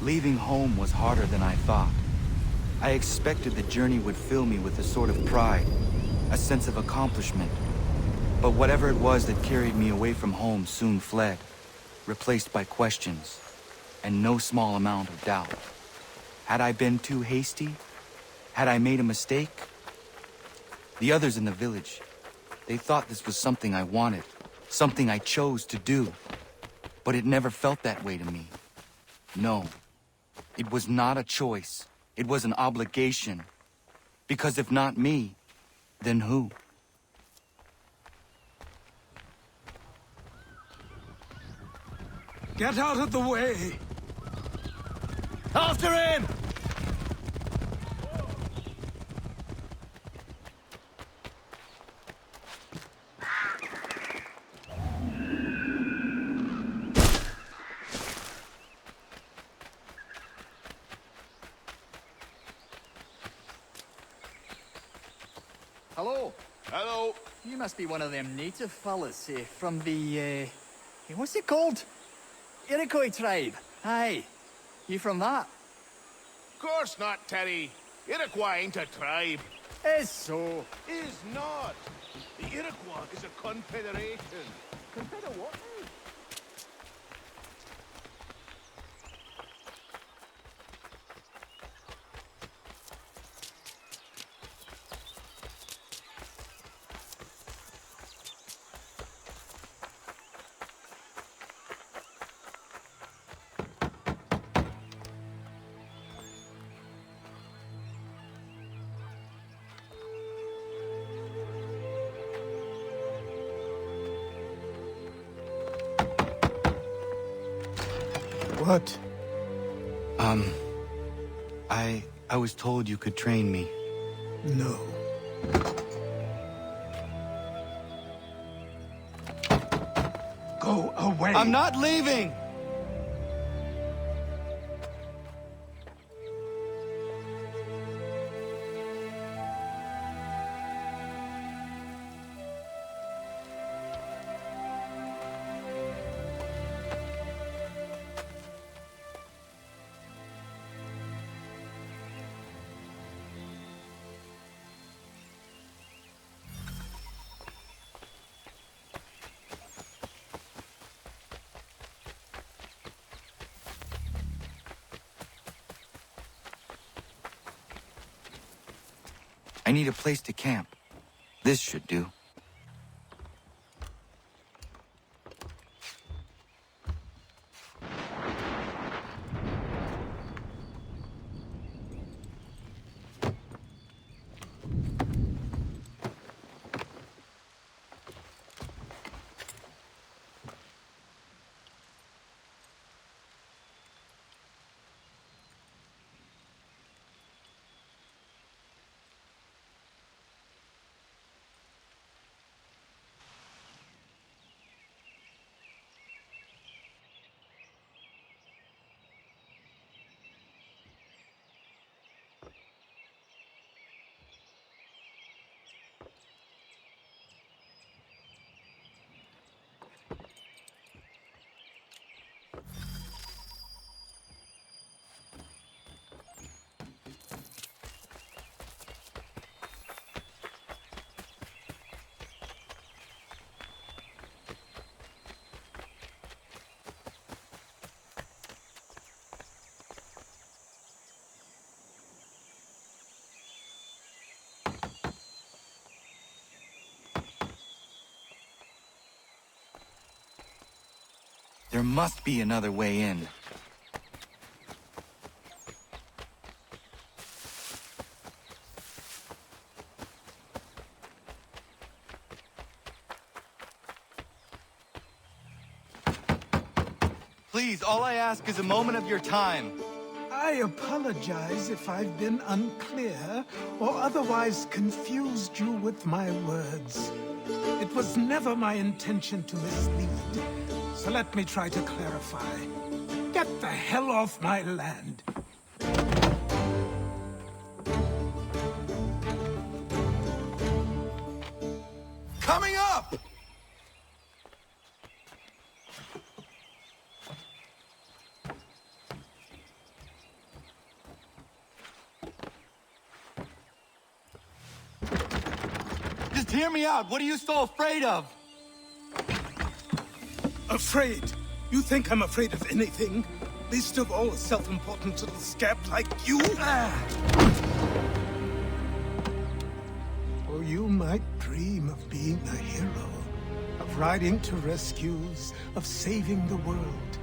Leaving home was harder than I thought. I expected the journey would fill me with a sort of pride, a sense of accomplishment. But whatever it was that carried me away from home soon fled, replaced by questions, and no small amount of doubt. Had I been too hasty? Had I made a mistake? The others in the village, they thought this was something I wanted, something I chose to do. But it never felt that way to me. No, it was not a choice. It was an obligation. Because if not me, then who? Get out of the way! After him! Hello. Hello. You must be one of them native fellas from the, what's it called? Iroquois tribe. Aye. You from that? Course not, Terry. Iroquois ain't a tribe. Is so. Is not. The Iroquois is a confederation. Confederate what? What? I was told you could train me. No. Go away! I'm not leaving! I need a place to camp. This should do. There must be another way in. Please, all I ask is a moment of your time. I apologize if I've been unclear or otherwise confused you with my words. It was never my intention to mislead, so let me try to clarify. Get the hell off my land. Coming up! Just hear me out. What are you so afraid of? Afraid? You think I'm afraid of anything? Least of all a self-important little scab like you? Or you might dream of being a hero, of riding to rescues, of saving the world.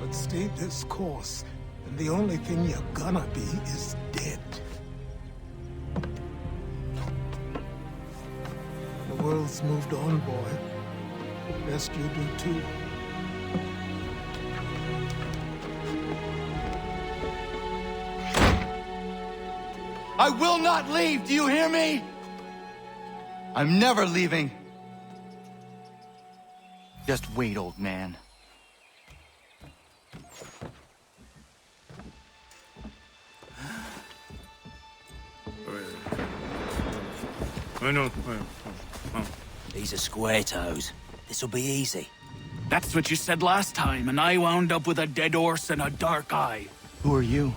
But stay this course, and the only thing you're gonna be is dead. The world's moved on, boy. Best you do too. I will not leave, do you hear me? I'm never leaving. Just wait, old man. These are square toes. This'll be easy. That's what you said last time, and I wound up with a dead horse and a dark eye. Who are you?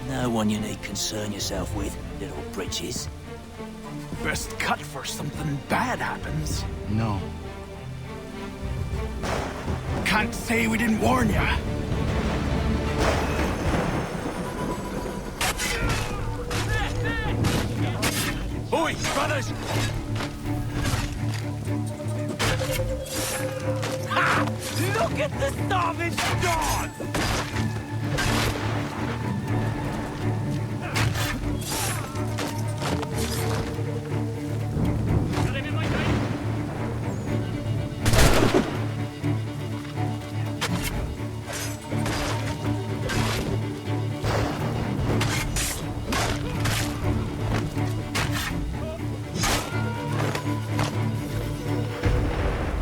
No one you need concern yourself with, little britches. Best cut for something bad happens. No. Can't say we didn't warn ya. Oi, brothers! Ha! Look at the starving dog!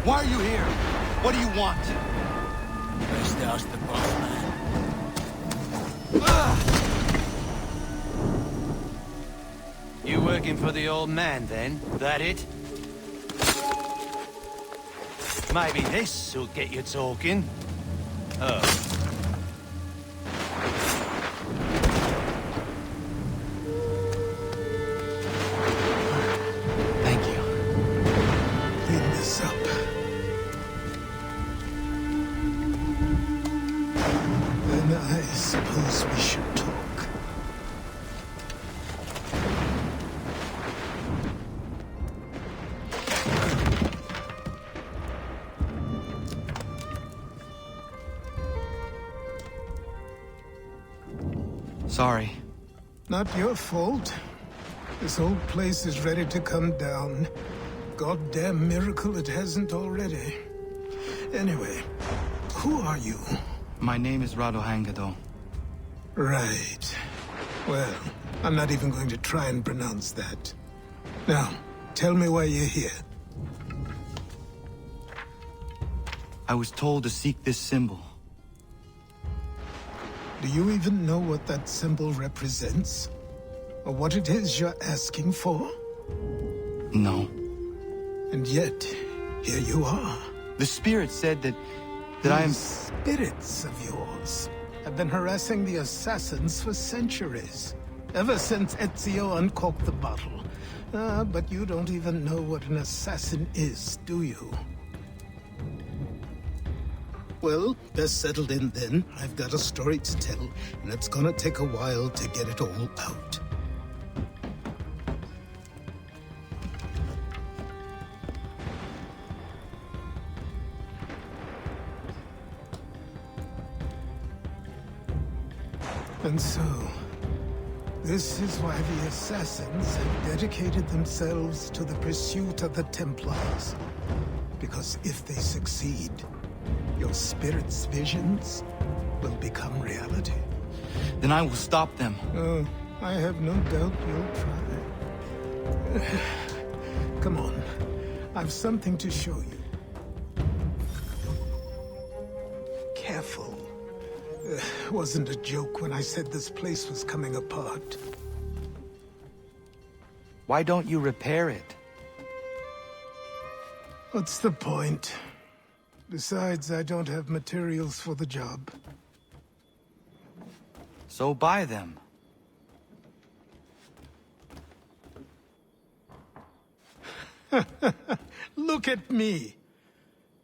Why are you here? What do you want? Best ask the boss man. You working for the old man, then? That it? Maybe this'll get you talking. Oh. Thank you. Clean this up. Then I suppose we should talk. Sorry. Not your fault. This whole place is ready to come down. Goddamn miracle it hasn't already. Anyway, who are you? My name is Radohangado. Right. Well, I'm not even going to try and pronounce that. Now, tell me why you're here. I was told to seek this symbol. Do you even know what that symbol represents? Or what it is you're asking for? No. And yet, here you are. The spirit said that I am... These spirits of yours have been harassing the assassins for centuries. Ever since Ezio uncorked the bottle. But you don't even know what an assassin is, do you? Well, best settled in then. I've got a story to tell, and it's gonna take a while to get it all out. And so, this is why the assassins have dedicated themselves to the pursuit of the Templars. Because if they succeed, your spirit's visions will become reality. Then I will stop them. Oh, I have no doubt you'll try. Come on, I've something to show you. Careful. Wasn't a joke when I said this place was coming apart. Why don't you repair it? What's the point? Besides, I don't have materials for the job. So buy them. Look at me.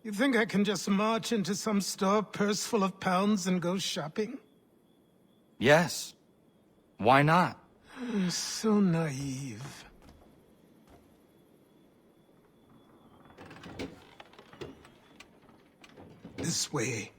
You think I can just march into some store, purse full of pounds, and go shopping? Yes. Why not? I'm so naive. This way.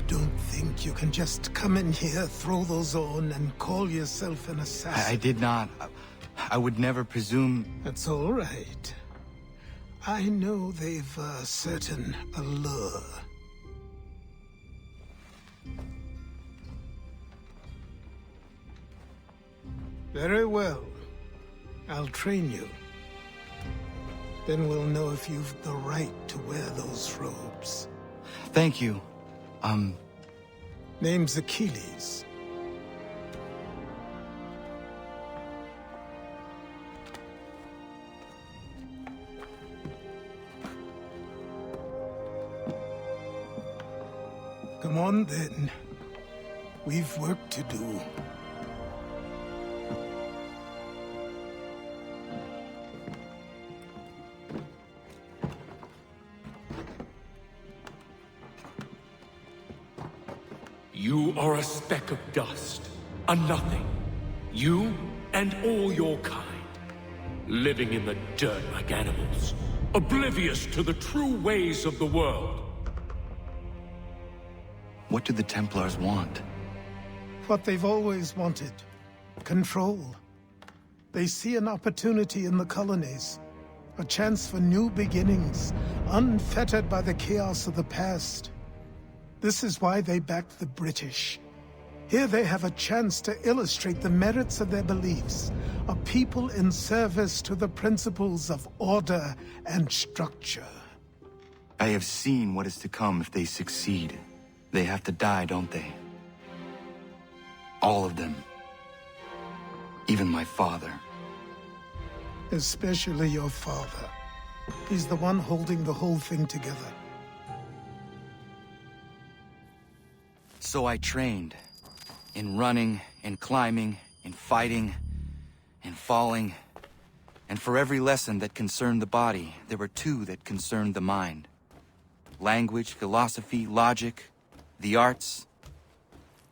Don't think you can just come in here, throw those on, and call yourself an assassin. I did not. I would never presume... That's all right. I know they've a certain allure. Very well. I'll train you. Then we'll know if you've the right to wear those robes. Thank you. Name's Achilles. Come on, then. We've work to do. You are a speck of dust, a nothing. You and all your kind, living in the dirt like animals, oblivious to the true ways of the world. What do the Templars want? What they've always wanted. Control. They see an opportunity in the colonies. A chance for new beginnings, unfettered by the chaos of the past. This is why they backed the British. Here they have a chance to illustrate the merits of their beliefs. A people in service to the principles of order and structure. I have seen what is to come if they succeed. They have to die, don't they? All of them. Even my father. Especially your father. He's the one holding the whole thing together. So I trained. In running, in climbing, in fighting, in falling. And for every lesson that concerned the body, there were two that concerned the mind. Language, philosophy, logic, the arts.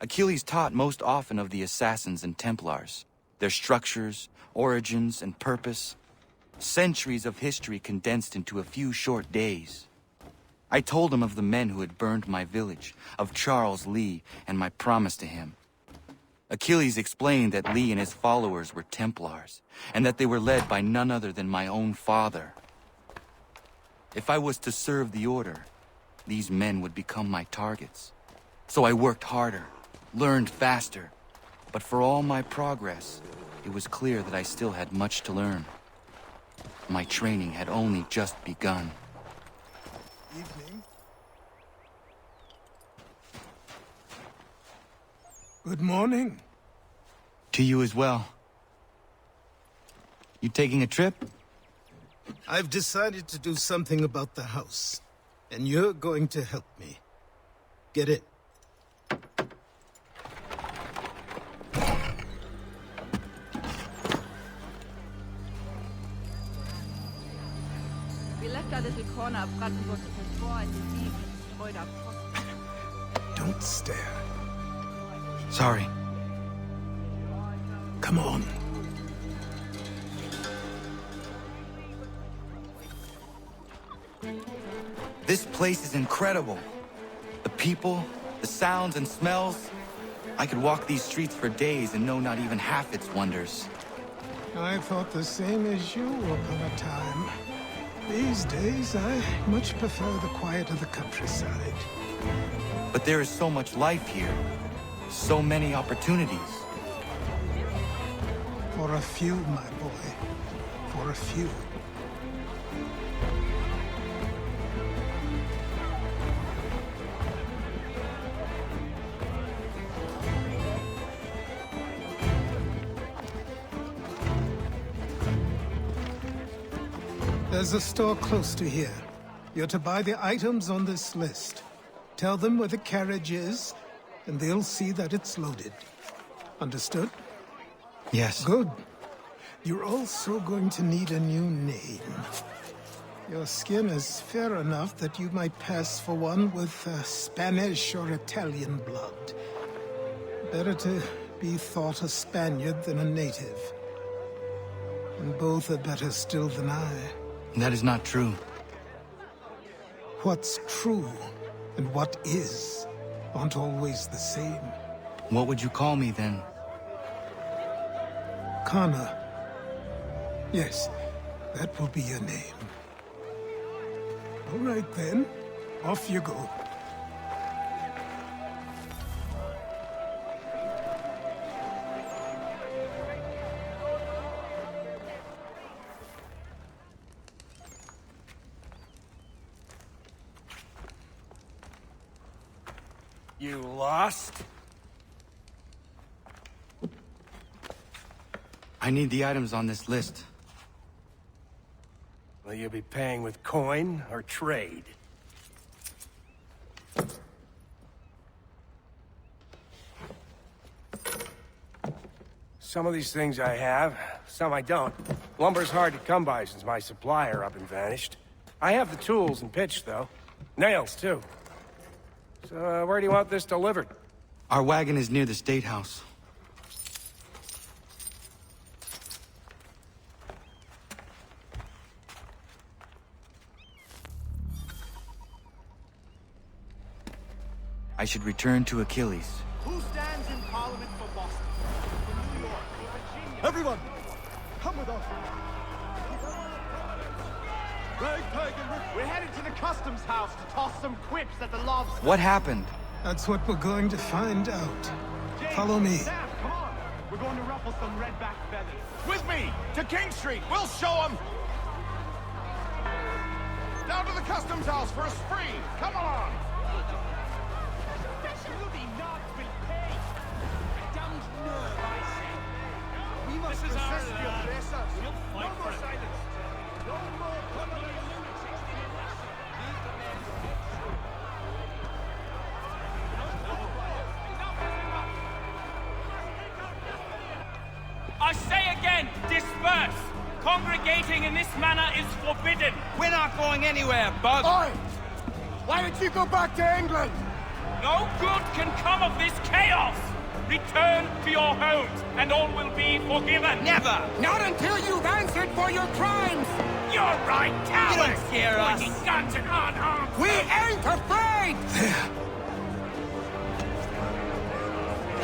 Achilles taught most often of the assassins and Templars, their structures, origins, and purpose. Centuries of history condensed into a few short days. I told him of the men who had burned my village, of Charles Lee, and my promise to him. Achilles explained that Lee and his followers were Templars, and that they were led by none other than my own father. If I was to serve the order, these men would become my targets. So I worked harder, learned faster, but for all my progress, it was clear that I still had much to learn. My training had only just begun. Evening. Good morning. To you as well. You taking a trip? I've decided to do something about the house, and you're going to help me. Get it? Don't stare. Sorry. Come on. This place is incredible. The people, the sounds and smells. I could walk these streets for days and know not even half its wonders. I thought the same as you upon a time. These days, I much prefer the quiet of the countryside. But there is so much life here. So many opportunities. For a few, my boy. For a few. There's a store close to here. You're to buy the items on this list. Tell them where the carriage is, and they'll see that it's loaded. Understood? Yes. Good. You're also going to need a new name. Your skin is fair enough that you might pass for one with Spanish or Italian blood. Better to be thought a Spaniard than a native. And both are better still than I. That is not true. What's true and what is aren't always the same. What would you call me then? Kana. Yes, that will be your name. All right then, off you go. You lost? I need the items on this list. Will you be paying with coin or trade? Some of these things I have, some I don't. Lumber's hard to come by since my supplier up and vanished. I have the tools and pitch, though. Nails, too. So, where do you want this delivered? Our wagon is near the State House. I should return to Achilles. Who stands in Parliament for Boston? For New York? Virginia? Everyone, come with us. We're headed to the customs house to toss some quips at the lobster. What happened? That's what we're going to find out. Follow me. Sam, come on. We're going to ruffle some redback feathers. With me! To King Street! We'll show them! Down to the customs house for a spree! Come on! This is our we'll fight for it. I say again, disperse! Congregating in this manner is forbidden. We're not going anywhere, Bug. Oi! Why did you go back to England? No good can come of this chaos! Return to your homes, and all will be forgiven. Never! Not until you've answered for your crimes! You're right, cowards! You don't scare us. Pointing guns and unarmed. We ain't afraid! There.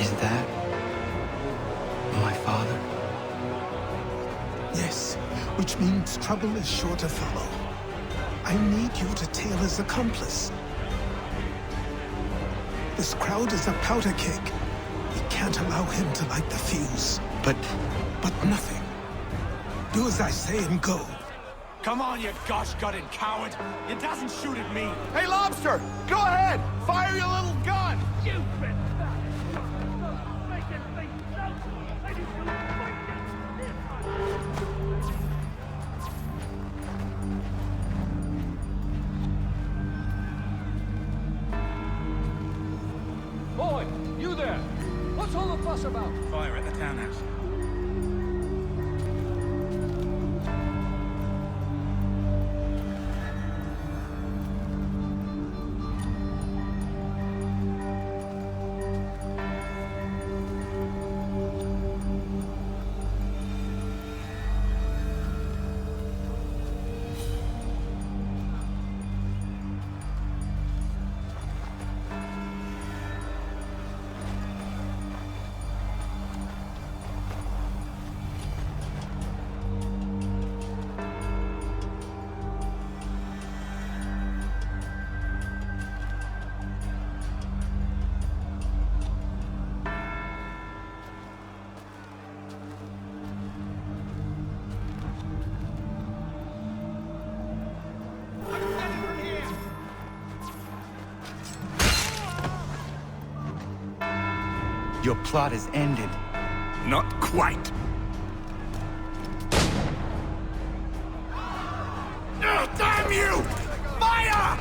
Is that my father? Yes, which means trouble is sure to follow. I need you to tail his accomplice. This crowd is a powder keg. We can't allow him to light the fuse. But nothing. Do as I say and go. Come on, you gosh-gutted coward. It doesn't shoot at me. Hey, Lobster! Go ahead! Fire your little gun! You Boy, you there! What's all the fuss about? Fire at the townhouse. Your plot is ended. Not quite. Oh, damn you! Fire!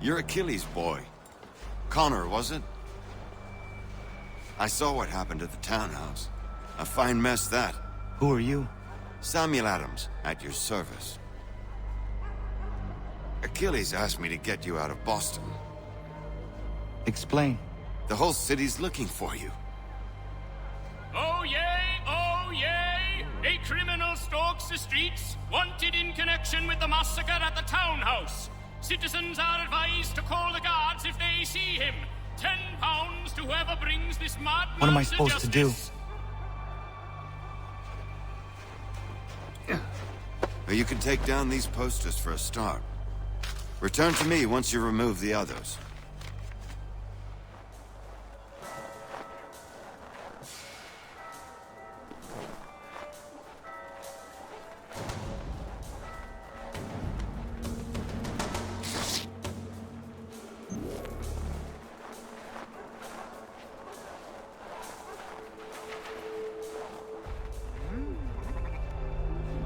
You're Achilles' boy. Connor, was it? I saw what happened at the townhouse. A fine mess, that. Who are you? Samuel Adams, at your service. Achilles asked me to get you out of Boston. Explain. The whole city's looking for you. Oh yay, oh yay! A criminal stalks the streets, wanted in connection with the massacre at the townhouse. Citizens are advised to call the guards if they see him. £10 to whoever brings this madman. What am I supposed to do? But you can take down these posters for a start. Return to me once you remove the others.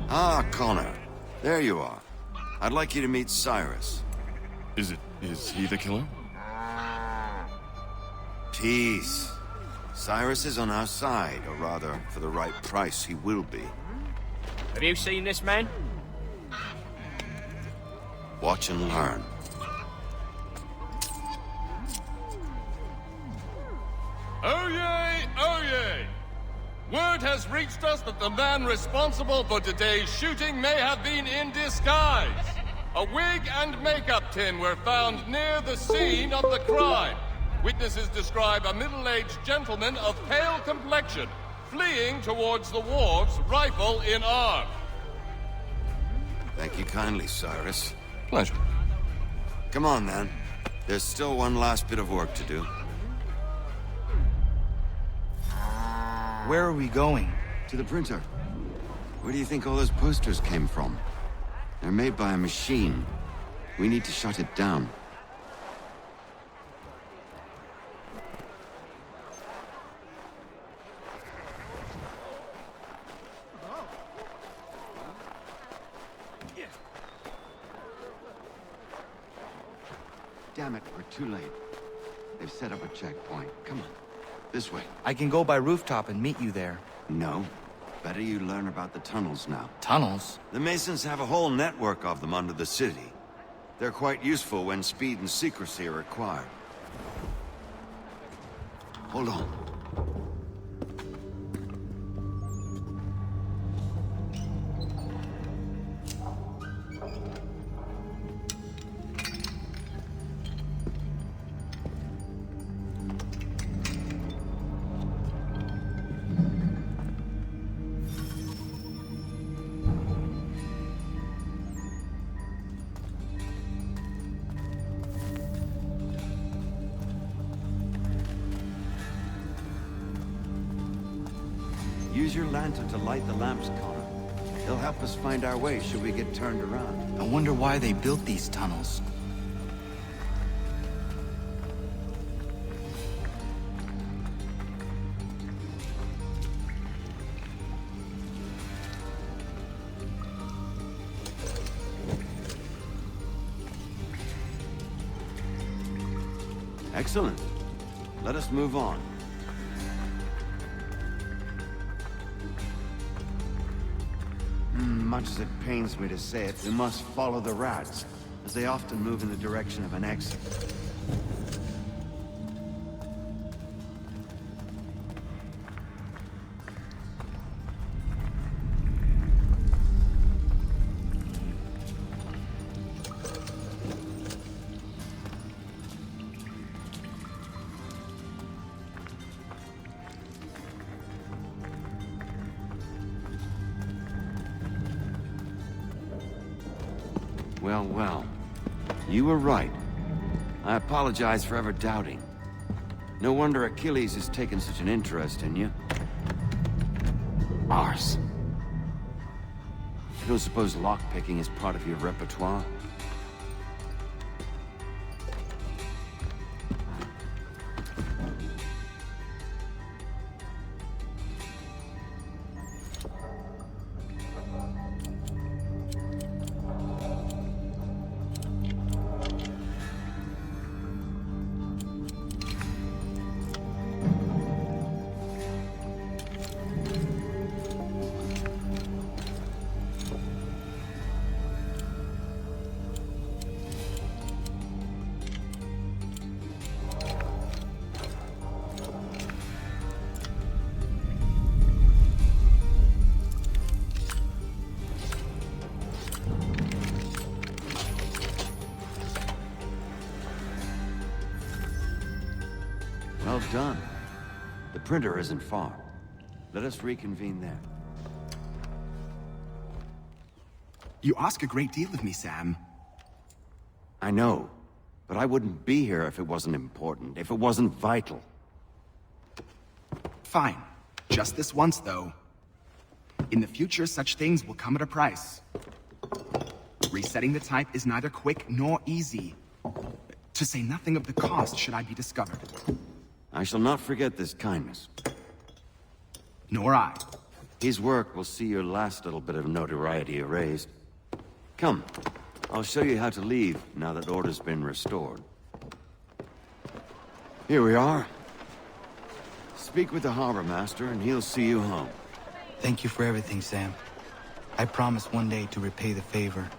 Ah, Connor. There you are. I'd like you to meet Cyrus. Is he the killer? Peace. Cyrus is on our side, or rather, for the right price, he will be. Have you seen this man? Watch and learn. Oh yay, oh yay! Word has reached us that the man responsible for today's shooting may have been in disguise. A wig and makeup tin were found near the scene of the crime. Witnesses describe a middle-aged gentleman of pale complexion fleeing towards the wharves, rifle in arm. Thank you kindly, Cyrus. Pleasure. Come on, then. There's still one last bit of work to do. Where are we going? To the printer. Where do you think all those posters came from? They're made by a machine. We need to shut it down. Damn it, we're too late. They've set up a checkpoint. Come on. This way. I can go by rooftop and meet you there. No. Better you learn about the tunnels now. Tunnels? The Masons have a whole network of them under the city. They're quite useful when speed and secrecy are required. Hold on. Use your lantern to light the lamps, Connor. They'll help us find our way should we get turned around. I wonder why they built these tunnels. Excellent. Let us move on. Much as it pains me to say it, we must follow the rats, as they often move in the direction of an exit. Well, well. You were right. I apologize for ever doubting. No wonder Achilles has taken such an interest in you. Ours. You don't suppose lockpicking is part of your repertoire? Well done. The printer isn't far. Let us reconvene there. You ask a great deal of me, Sam. I know, but I wouldn't be here if it wasn't important, if it wasn't vital. Fine. Just this once, though. In the future, such things will come at a price. Resetting the type is neither quick nor easy. To say nothing of the cost should I be discovered. I shall not forget this kindness. Nor I. His work will see your last little bit of notoriety erased. Come, I'll show you how to leave now that order's been restored. Here we are. Speak with the harbor master and he'll see you home. Thank you for everything, Sam. I promise one day to repay the favor.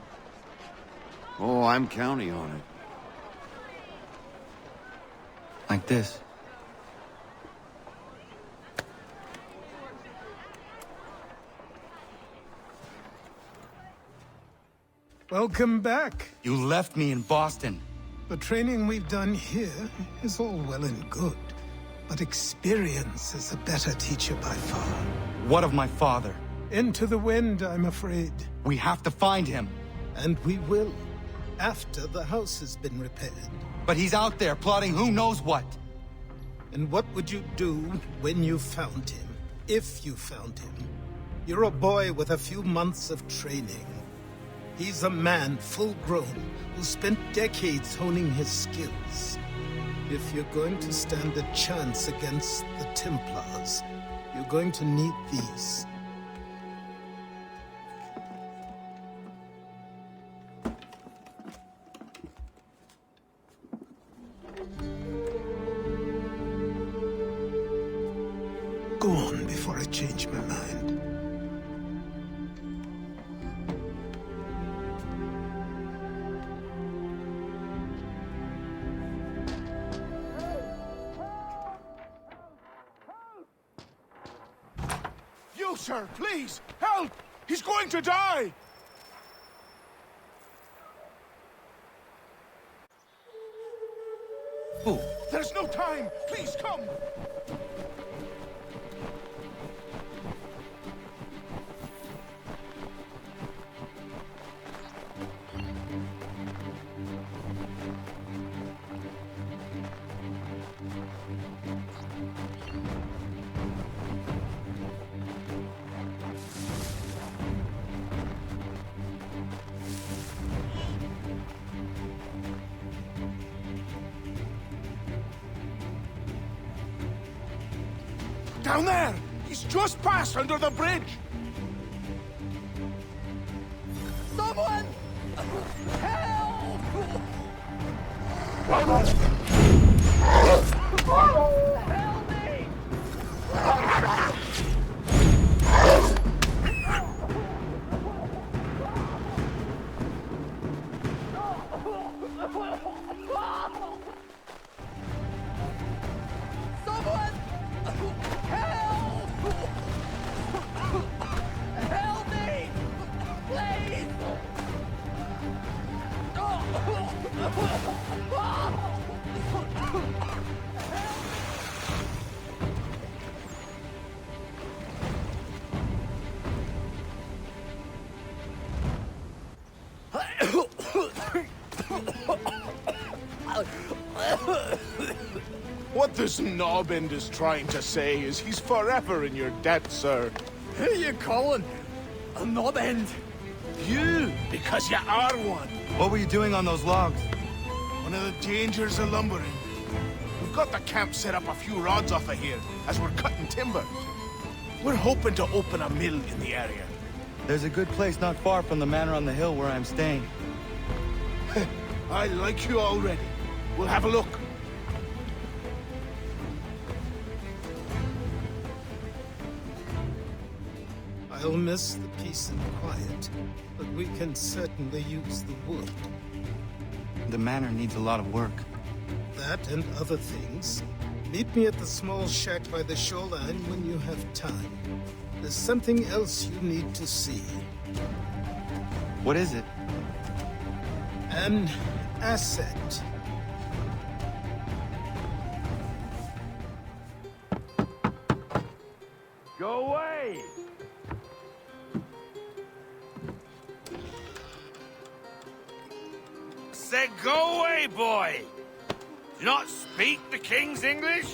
Oh, I'm counting on it. Like this. Welcome back. You left me in Boston. The training we've done here is all well and good, but experience is a better teacher by far. What of my father? Into the wind, I'm afraid. We have to find him. And we will, after the house has been repaired. But he's out there plotting who knows what. And what would you do when you found him? If you found him? You're a boy with a few months of training. He's a man, full grown, who spent decades honing his skills. If you're going to stand a chance against the Templars, you're going to need these. Go on before I change my mind. Sir, please, help! He's going to die! Who? There's no time! Please, come! Down there! He's just passed under the bridge! Someone! Help! What this knobbend is trying to say is he's forever in your debt, sir. Who you calling a knob-end? You, because you are one. What were you doing on those logs? One of the dangers of lumbering. We've got the camp set up a few rods off of here, as we're cutting timber. We're hoping to open a mill in the area. There's a good place not far from the manor on the hill where I'm staying. I like you already. We'll have a look. I'll miss the peace and quiet, but we can certainly use the wood. The manor needs a lot of work. That and other things. Meet me at the small shack by the shoreline when you have time. There's something else you need to see. What is it? An asset. Go away! Said go away, boy! Do you not speak the King's English?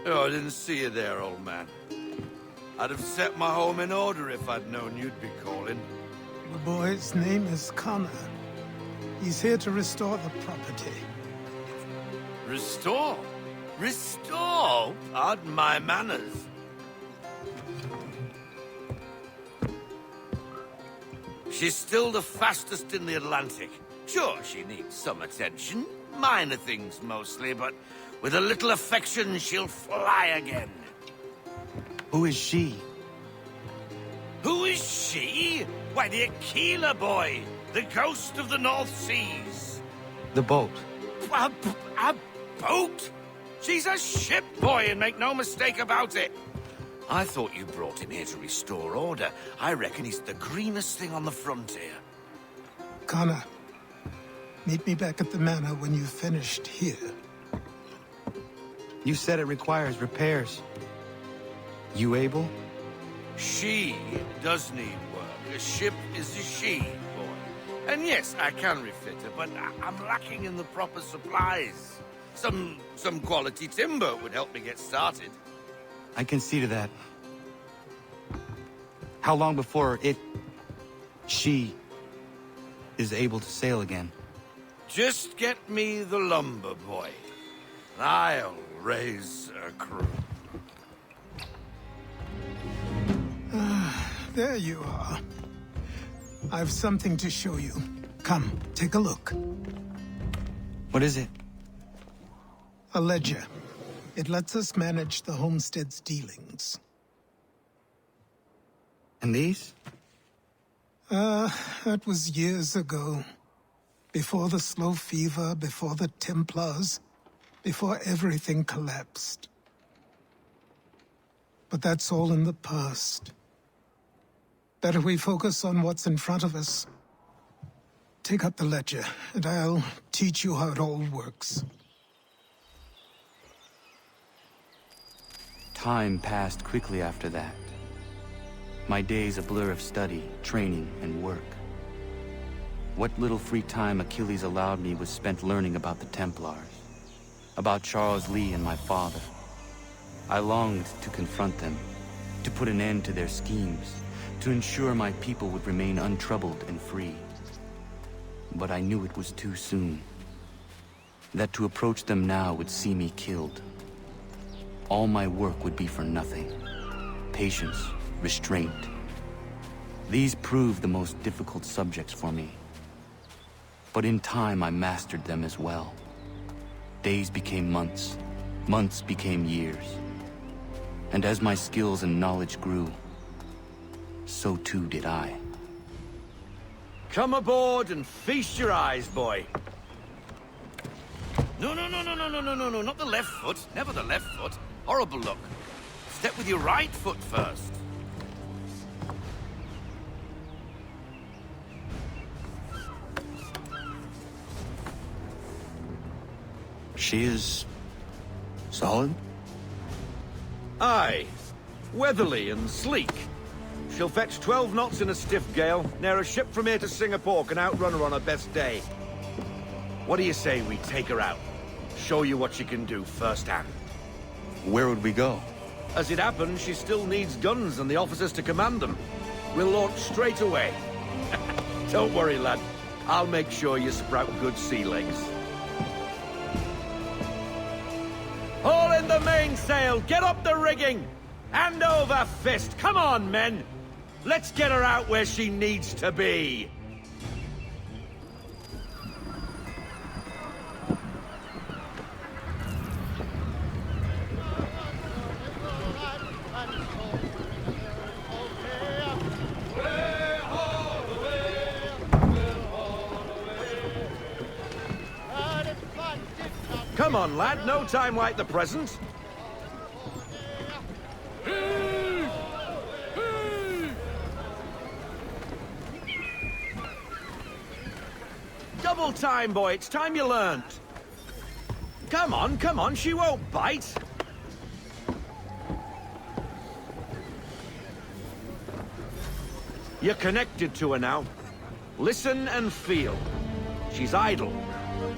Oh, I didn't see you there, old man. I'd have set my home in order if I'd known you'd be calling. The boy's name is Connor. He's here to restore the property. Restore? Restore? Pardon my manners. She's still the fastest in the Atlantic. Sure, she needs some attention. Minor things mostly, but with a little affection, she'll fly again. Who is she? Who is she? Why, the Aquila boy, the ghost of the North Seas. The boat. A boat? She's a ship boy, and make no mistake about it. I thought you brought him here to restore order. I reckon he's the greenest thing on the frontier. Connor, meet me back at the manor when you've finished here. You said it requires repairs. You able? She does need work. A ship is a she, boy. And yes, I can refit her, but I'm lacking in the proper supplies. Some quality timber would help me get started. I can see to that. How long before she, is able to sail again? Just get me the lumber, boy. I'll raise a crew. There you are. I've something to show you. Come, take a look. What is it? A ledger. It lets us manage the homestead's dealings. And these? That was years ago. Before the slow fever, before the Templars, before everything collapsed. But that's all in the past. Better we focus on what's in front of us. Take up the ledger, and I'll teach you how it all works. Time passed quickly after that. My days a blur of study, training, and work. What little free time Achilles allowed me was spent learning about the Templars, about Charles Lee and my father. I longed to confront them, to put an end to their schemes, to ensure my people would remain untroubled and free. But I knew it was too soon. That to approach them now would see me killed. All my work would be for nothing. Patience, restraint. These proved the most difficult subjects for me. But in time, I mastered them as well. Days became months, months became years. And as my skills and knowledge grew, so too did I. Come aboard and feast your eyes, boy. No, not the left foot. Never the left foot. Horrible look. Step with your right foot first. She is solid? Aye. Weatherly and sleek. She'll fetch 12 knots in a stiff gale. Ne'er a ship from here to Singapore can outrun her on her best day. What do you say we take her out? Show you what she can do firsthand. Where would we go? As it happens, she still needs guns and the officers to command them. We'll launch straight away. Don't worry, lad. I'll make sure you sprout good sea legs. Haul in the mainsail! Get up the rigging! Hand over fist! Come on, men! Let's get her out where she needs to be! Come on, lad. No time like the present. Double time, boy. It's time you learned. Come on. She won't bite. You're connected to her now. Listen and feel. She's idle.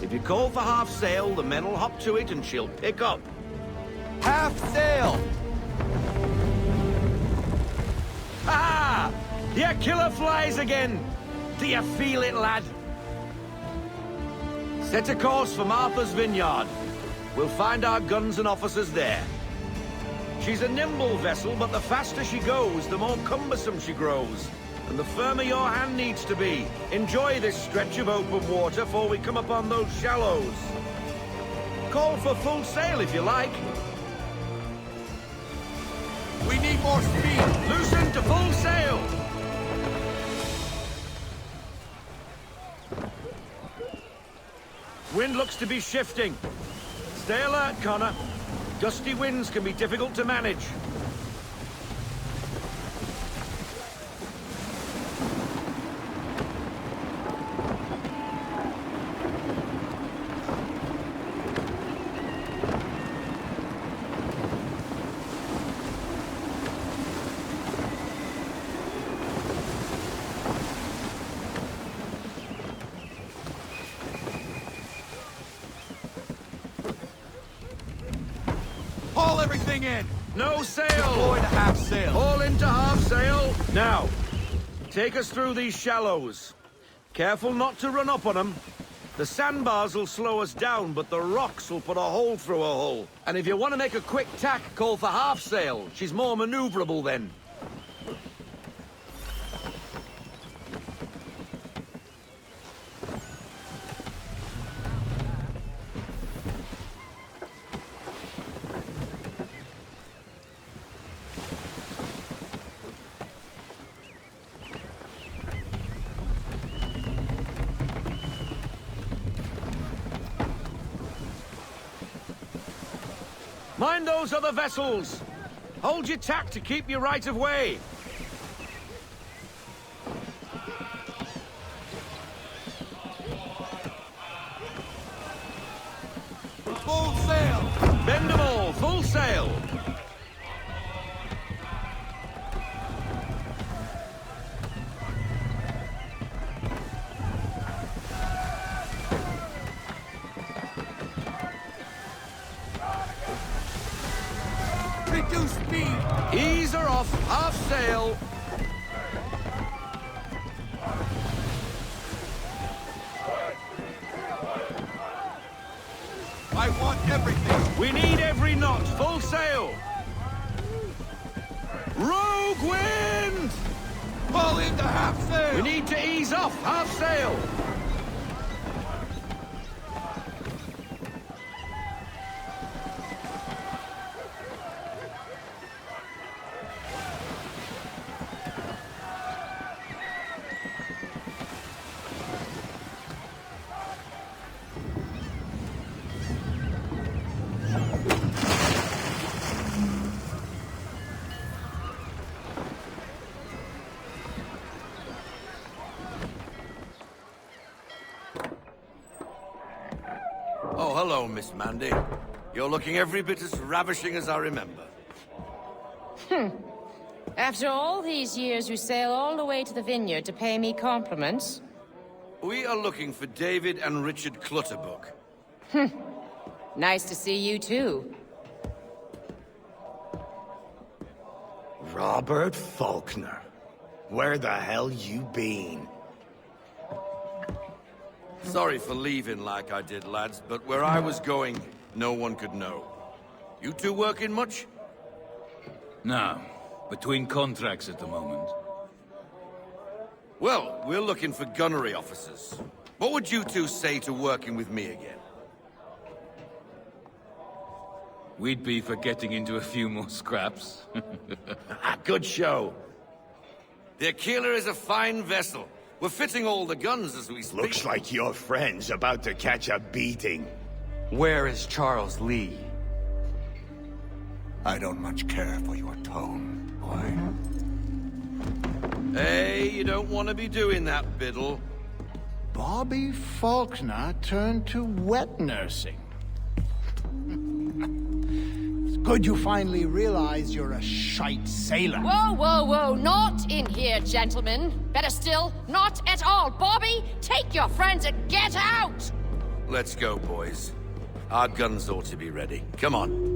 If you call for half sail, the men will hop to it and she'll pick up. Half sail! Ah! Your killer flies again! Do you feel it, lad? Set a course for Martha's Vineyard. We'll find our guns and officers there. She's a nimble vessel, but the faster she goes, the more cumbersome she grows. And the firmer your hand needs to be. Enjoy this stretch of open water before we come upon those shallows. Call for full sail if you like. We need more speed. Loosen to full sail. Wind looks to be shifting. Stay alert, Connor. Gusty winds can be difficult to manage. Haul everything in! No sail! Deploy to half sail. Haul into half sail. Now, take us through these shallows. Careful not to run up on them. The sandbars will slow us down, but the rocks will put a hole through a hull. And if you want to make a quick tack, call for half sail. She's more maneuverable then. Mind those other vessels! Hold your tack to keep your right of way! Full sail! Bend them all, full sail! Reduce speed! Ease her off, half sail! I want everything! We need every knot, full sail! Rogue wind! Fall into half sail! We need to ease off, half sail! hello, Miss Mandy. You're looking every bit as ravishing as I remember. After all these years, you sail all the way to the vineyard to pay me compliments? We are looking for David and Richard Clutterbuck. Nice to see you, too. Robert Faulkner. Where the hell you been? Sorry for leaving like I did, lads, but where I was going, no one could know. You two working much? No. Between contracts at the moment. Well, we're looking for gunnery officers. What would you two say to working with me again? We'd be for getting into a few more scraps. Good show. The Aquila is a fine vessel. We're fitting all the guns as we speak. Looks like your friend's about to catch a beating. Where is Charles Lee? I don't much care for your tone, boy. Hey, you don't want to be doing that, Biddle. Bobby Faulkner turned to wet nursing. It's good you finally realize you're a shite sailor. Whoa, whoa, whoa, not in here, gentlemen. Better still, not at all. Bobby, take your friends and get out! Let's go, boys. Our guns ought to be ready. Come on.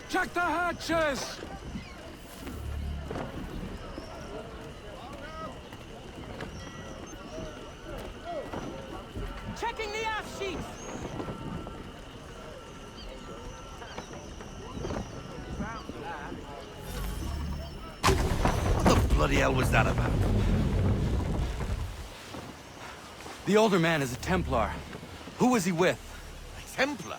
Check the hatches! Checking the aft sheets! What the bloody hell was that about? The older man is a Templar. Who was he with? A Templar?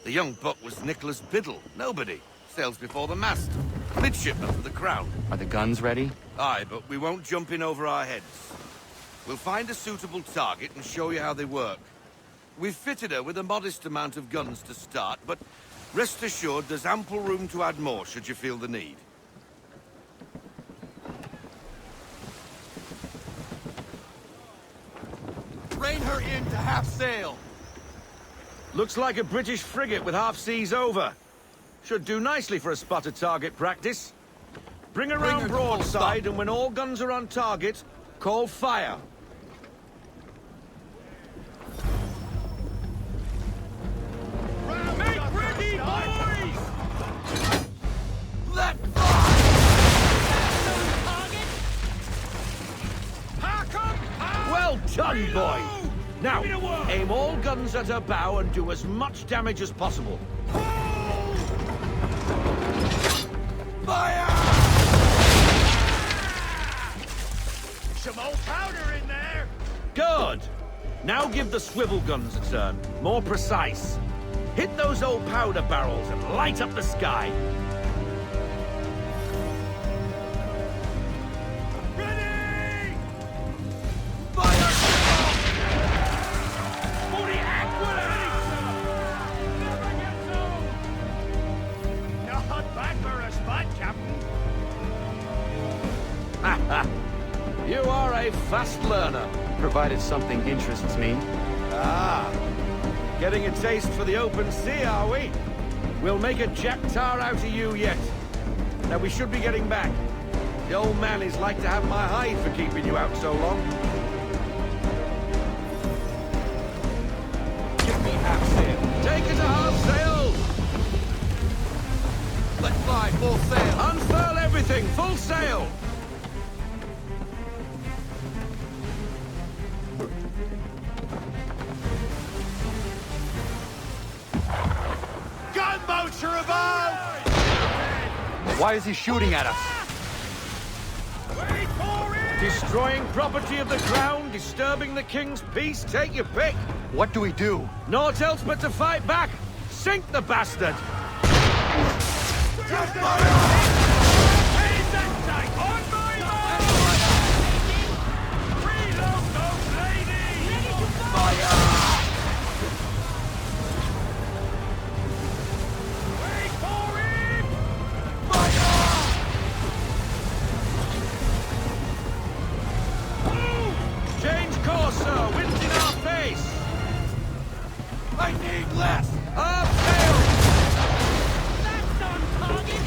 The young buck was Nicholas Biddle. Nobody. Sails before the mast. Midshipman for the Crown. Are the guns ready? Aye, but we won't jump in over our heads. We'll find a suitable target and show you how they work. We've fitted her with a modest amount of guns to start, but rest assured there's ample room to add more should you feel the need. Rein her in to half sail. Looks like a British frigate with half seas over. Should do nicely for a spotted target practice. Bring her round broadside, and when all guns are on target, call fire. Make ready, boys! Let Well done, boy! Now, aim all guns at her bow and do as much damage as possible. Fire! Some old powder in there! Good! Now give the swivel guns a turn. More precise. Hit those old powder barrels and light up the sky. Ready! Fire! For the aquila! Never gets old! Not bad for a spot, Captain. You are a fast learner. Provided something interests me. Ah, getting a taste for the open sea, are we? We'll make a jack tar out of you yet. Now we should be getting back. The old man is like to have my hide for keeping you out so long. Give me half sail. Take it to half sail! Let fly, full sail. Unfurl everything, full sail! Gunboats are about! Why is he shooting at us? Wait for it! Destroying property of the crown, disturbing the king's peace, take your pick. What do we do? Naught else but to fight back. Sink the bastard! Change course, sir. Wind's in our face. I need less. Up sail. That's on target!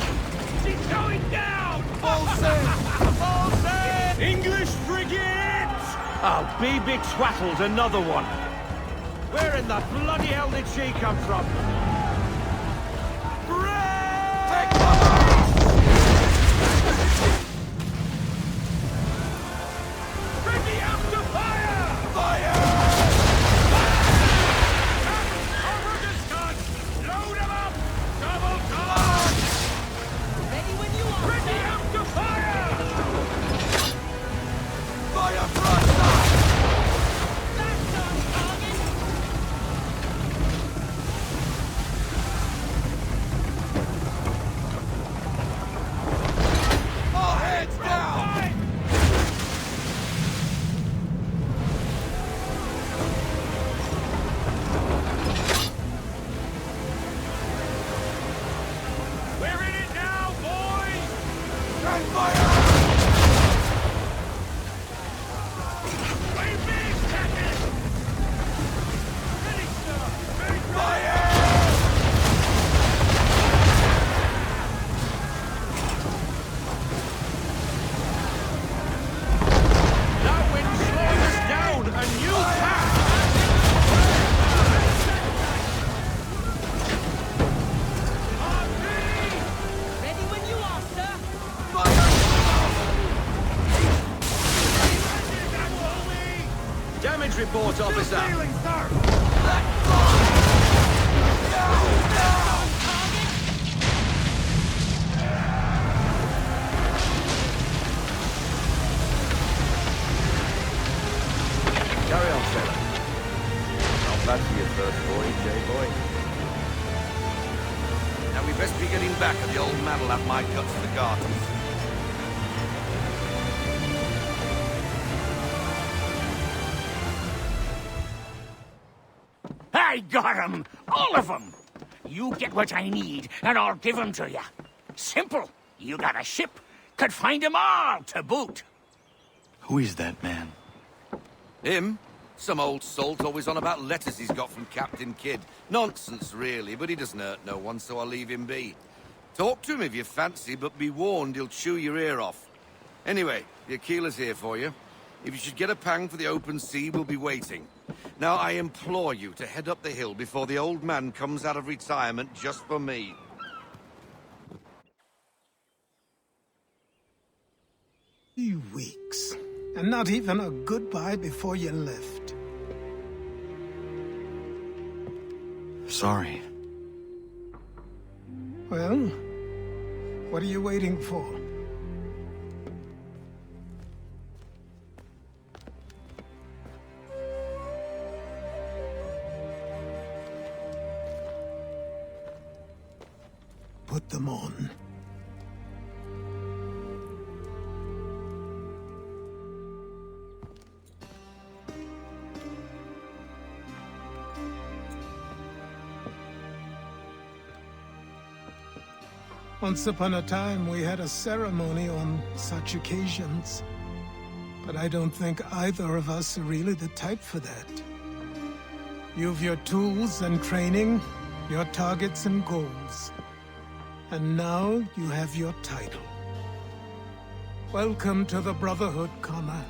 She's going down! Full sail. Full sail. English frigate. Oh, be big twaddled, another one. Where in the bloody hell did she come from? Take Ready up to fire! fire! Load them up! Double guard! Ready when you are! Ready up to fire! Fire broadside! That's on target! All hands down! We're in it now, boys! And fire! We missed, Captain! Ready, sir! Ready, Fire! That wind slowed us down, a new path! Ready when you are, sir! Damage report, officer. Carry on, sailor. Not bad for your first voyage, eh, boy? Now we best be getting back, or the old man will have my guts for gardens. I got 'em! All of 'em! You get what I need, and I'll give 'em to you. Simple. You got a ship. Could find 'em all to boot. Who is that man? Him? Some old salt always on about letters he's got from Captain Kidd. Nonsense, really, but he doesn't hurt no one, so I'll leave him be. Talk to him if you fancy, but be warned he'll chew your ear off. Anyway, the Aquila's here for you. If you should get a pang for the open sea, we'll be waiting. Now, I implore you to head up the hill before the old man comes out of retirement just for me. 3 weeks, and not even a goodbye before you left. Sorry. Well, what are you waiting for? Put them on. Once upon a time, we had a ceremony on such occasions. But I don't think either of us are really the type for that. You've your tools and training, your targets and goals. And now you have your title. Welcome to the Brotherhood, Connor.